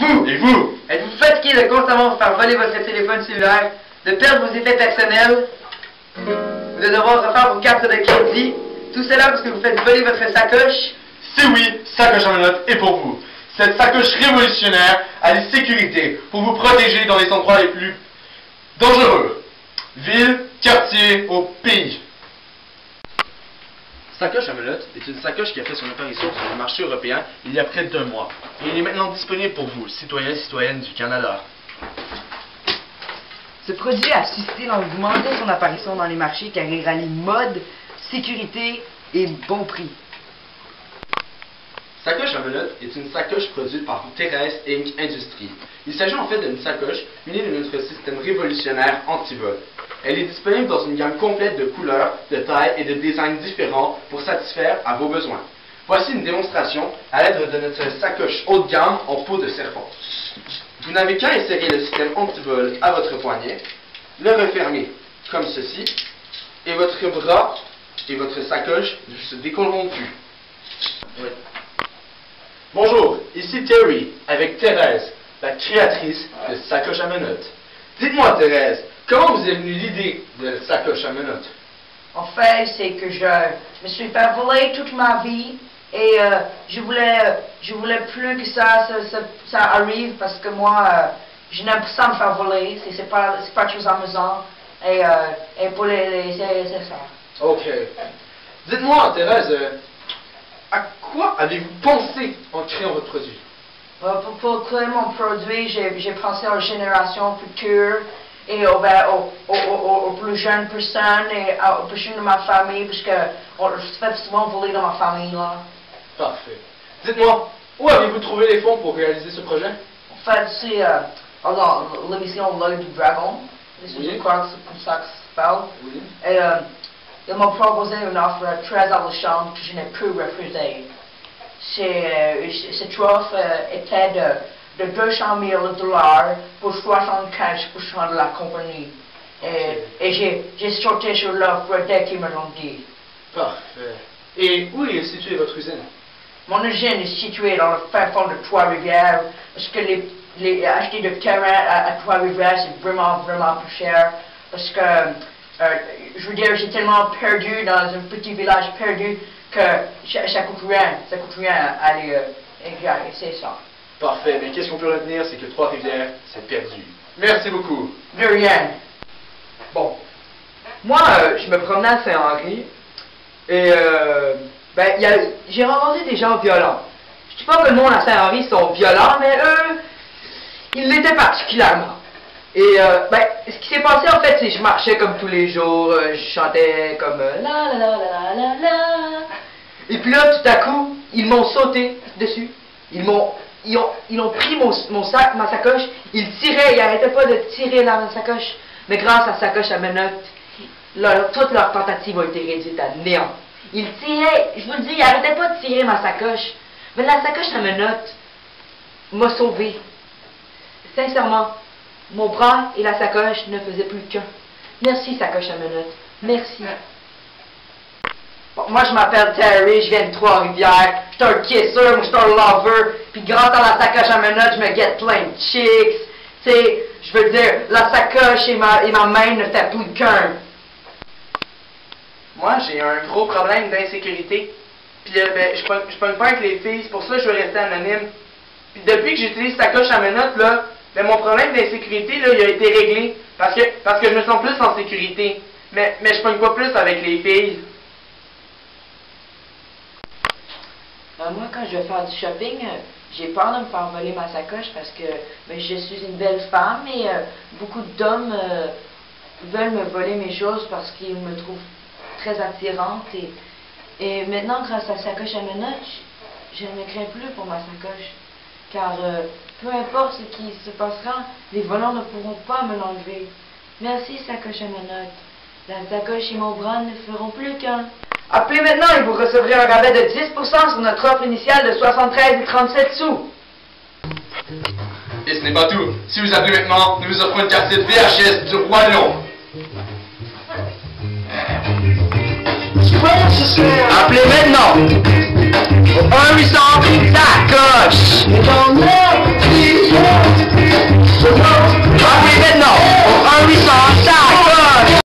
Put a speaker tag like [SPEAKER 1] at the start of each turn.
[SPEAKER 1] vous?
[SPEAKER 2] Et vous?
[SPEAKER 1] Êtes-vous fatigué de constamment vous faire voler votre téléphone cellulaire, de perdre vos effets personnels, de devoir refaire vos cartes de crédit, tout cela parce que vous faites voler votre sacoche?
[SPEAKER 2] Si oui, Sacoche à menottes est pour vous. Cette sacoche révolutionnaire a des sécurités pour vous protéger dans les endroits les plus dangereux. Ville, quartier, au pays. Sacoche à menottes est une sacoche qui a fait son apparition sur le marché européen il y a près d'1 mois. Et il est maintenant disponible pour vous, citoyens et citoyennes du Canada.
[SPEAKER 1] Ce produit a suscité l'engouement dès son apparition dans les marchés car il rallie mode, sécurité et bon prix.
[SPEAKER 2] Sacoche à menottes est une sacoche produite par Thérèse Inc. Industries. Il s'agit en fait d'une sacoche munie de notre système révolutionnaire anti-vol. Elle est disponible dans une gamme complète de couleurs, de tailles et de designs différents pour satisfaire à vos besoins. Voici une démonstration à l'aide de notre sacoche haut de gamme en peau de serpent. Vous n'avez qu'à insérer le système anti-vol à votre poignet, le refermer comme ceci, et votre bras et votre sacoche ne se décolleront plus. Oui. Bonjour, ici Terry, avec Thérèse, la créatrice de Sacoche à menottes. Dites-moi Thérèse, comment vous est venue l'idée de Sacoche à menottes?
[SPEAKER 3] En fait, c'est que je me suis fait voler toute ma vie et je voulais plus que ça arrive parce que moi, je n'aime pas ça me faire voler, c'est pas très amusant et pour c'est ça.
[SPEAKER 2] Ok. Dites-moi Thérèse, à quoi avez-vous pensé en créant votre produit?
[SPEAKER 3] Pour créer mon produit, j'ai pensé aux générations futures et aux plus jeunes personnes et aux plus jeunes de ma famille, parce que on se fait souvent voler dans ma famille, là.
[SPEAKER 2] Parfait. Dites-moi, où avez-vous trouvé les fonds pour réaliser ce projet?
[SPEAKER 3] En fait, c'est l'émission L'œil du dragon.
[SPEAKER 2] Oui.
[SPEAKER 3] Je crois que c'est comme ça que ça s'appelle.
[SPEAKER 2] Oui.
[SPEAKER 3] Et ils m'ont proposé une offre très alléchante que je n'ai pu refuser. Cette offre était de 200 000 $ pour 75% de la compagnie. Et j'ai sauté sur l'offre dès qu'ils me l'ont dit.
[SPEAKER 2] Parfait. Et où est située votre usine?
[SPEAKER 3] Mon usine est située dans le fin fond de Trois-Rivières, parce que acheter du terrain à Trois-Rivières, c'est vraiment plus cher. Parce que, je veux dire, j'ai tellement perdu dans un petit village perdu que ça coûte rien à aller c'est ça.
[SPEAKER 2] Parfait, mais qu'est-ce qu'on peut retenir, c'est que Trois-Rivières, c'est perdu. Merci beaucoup.
[SPEAKER 3] De rien.
[SPEAKER 1] Bon, moi, je me promenais à Saint-Henri et j'ai rencontré des gens violents. Je dis pas que le monde à Saint-Henri sont violents, mais eux, ils l'étaient particulièrement. Et ce qui s'est passé en fait, c'est que je marchais comme tous les jours, je chantais comme la la la la la la. Et puis là, tout à coup, ils m'ont sauté dessus. Ils ont pris mon sac, ma sacoche, ils tiraient, ils arrêtaient pas de tirer dans ma sacoche. Mais grâce à Sacoche à menottes, toutes leurs tentatives ont été réduites à néant. Ils tiraient, je vous le dis, ils arrêtaient pas de tirer ma sacoche. Mais la sacoche à menottes m'a sauvé. Sincèrement, mon bras et la sacoche ne faisaient plus qu'un. Merci Sacoche à menottes. Merci. Bon, moi je m'appelle Terry, je viens de Trois-Rivières. Je suis un kisser, moi je suis un lover. Puis grâce à la sacoche à menottes, je me guette plein de chicks. Tu sais, je veux dire, la sacoche et ma main ne fait plus qu'un. Moi, j'ai un gros problème d'insécurité. Puis je pogne pas avec les filles, c'est pour ça que je veux rester anonyme. Puis depuis que j'utilise Sacoche à menottes, là, mon problème d'insécurité, là, il a été réglé. Parce que je me sens plus en sécurité. Mais je pogne pas plus avec les filles.
[SPEAKER 3] Moi, quand je vais faire du shopping, j'ai peur de me faire voler ma sacoche parce que je suis une belle femme et beaucoup d'hommes veulent me voler mes choses parce qu'ils me trouvent très attirante. Et maintenant, grâce à Sacoche à menottes, je ne me crains plus pour ma sacoche. Car peu importe ce qui se passera, les voleurs ne pourront pas me l'enlever. Merci Sacoche à menottes. La sacoche et mon bras ne feront plus qu'un.
[SPEAKER 1] Appelez maintenant et vous recevrez un rabais de 10% sur notre offre initiale de 73,37 sous.
[SPEAKER 2] Et ce n'est pas tout. Si vous appelez maintenant, nous vous offrons une cassette VHS du Roi Lion.
[SPEAKER 1] Appelez maintenant au 1-800 Sacoche.